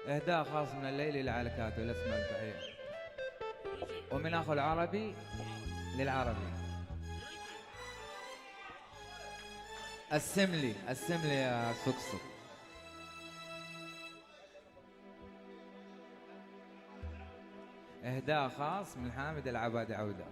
إهداء خاص من الليل للعلكات والأسماء البحية، ومن أخو العربي للعربي. السملي يا سكسك. إهداء خاص من حامد العبادي عودة.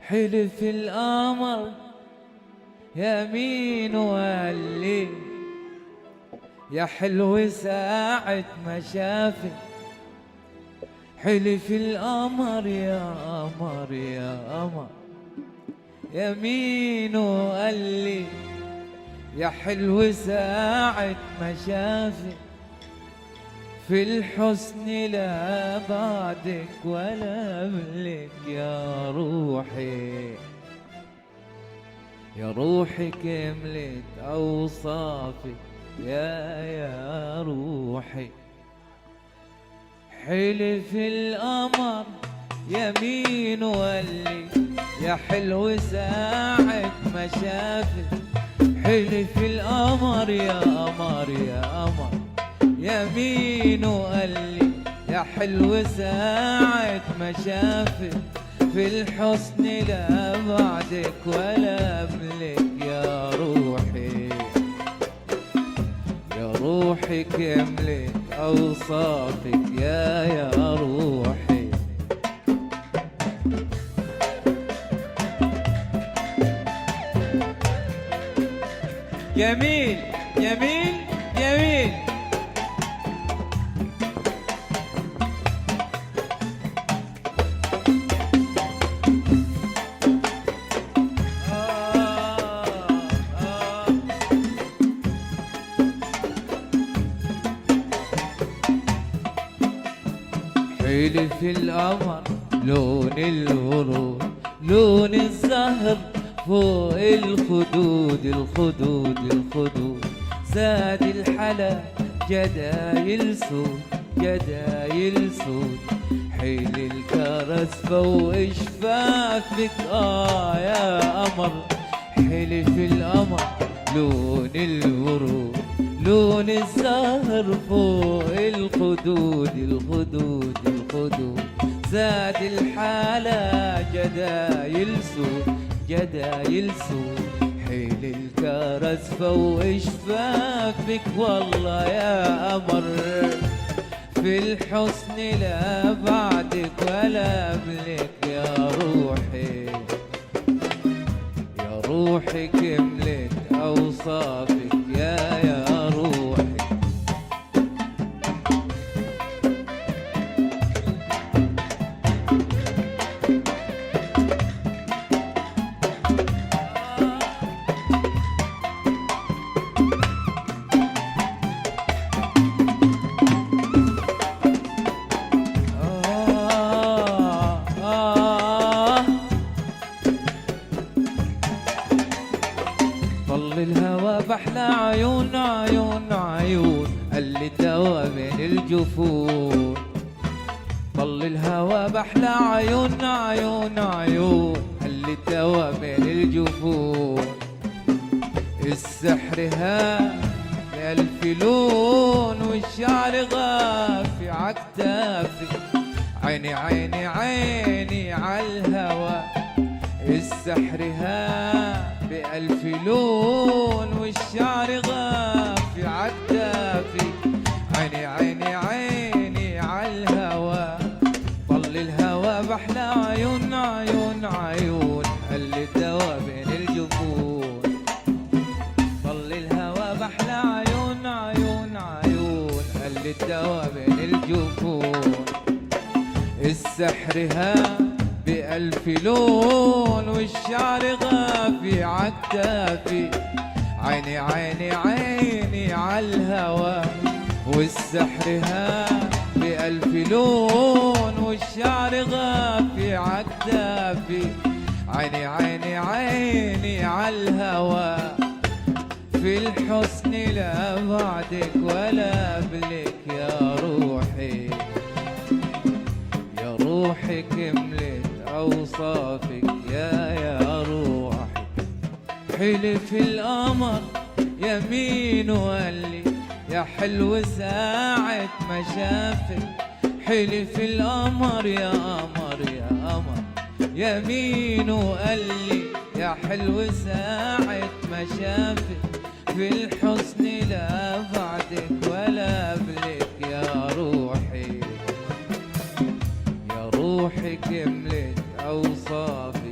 حلف القمر يمين وقال لي يا حلو ساعة ما شافك. حلف القمر يا قمر يا قمر يمين وقال لي يا حلو ساعة ما شافك. في الحسن لا بعدك ولا قبلك يا روحي، يا روحي كملت أوصافك يا روحي. حلف القمر يمين وقالي يا حلو ساعة ما شافك. حلف القمر يا قمر يا قمر يمين وقالي يا حلو ساعة ما شافك. في الحسن لا بعدك ولا قبلك يا روحي، يا روحي كملت أوصافك يا روحي. جميل جميل جميل. حلف القمر لون الورود لون الزهر فوق الخدود الخدود الخدود. زاد الحلا جدايل سود جدايل سود. حيل الكرز فوق شفافك يا قمر. حلف القمر لون الورود لون الزهر فوق الخدود الخدود الخدود. زاد الحالة جدايل سود جدايل سود. حيل الكرز فوق شفافك والله يا قمر. في الحسن لا بعدك ولا قبلك يا روحي، يا روحي كملت أوصافك يا روحي. طل الهوى بحلى عيون عيون عيون اللي دوا من الجفون. طل الهوى بحلى عيون عيون عيون اللي دوا من الجفون. السحر ها بألف لون والشعر غافي عكتافي. عيني عيني عيني عالهوى. السحر ها بألف لون والشعر غافي عالدافي. عيني عيني عيني عالهوى. طل الهوى بحلى عيون عيون عيون اللي دوا بين الجفون. طل الهوى بحلى عيون عيون عيون اللي دوا بين الجفون. السحر ها بألف لون والشعر غافي عكتافي. عيني عيني عيني عالهوى والسحر ها بألف لون والشعر غافي عكتافي. عيني عيني عيني عالهوى في الحسن لا بعدك ولا قبلك يا روحي. يا روحي كملت أوصافك يا روحي. حلف القمر يمين وقال لي يا حلو ساعة ما شافك. حلف القمر يا قمر يا قمر يمين وقال لي يا حلو ساعة ما شافك. في الحسن لا بعدك ولا قبلك يا روحي. يا روحي كملت أوصافك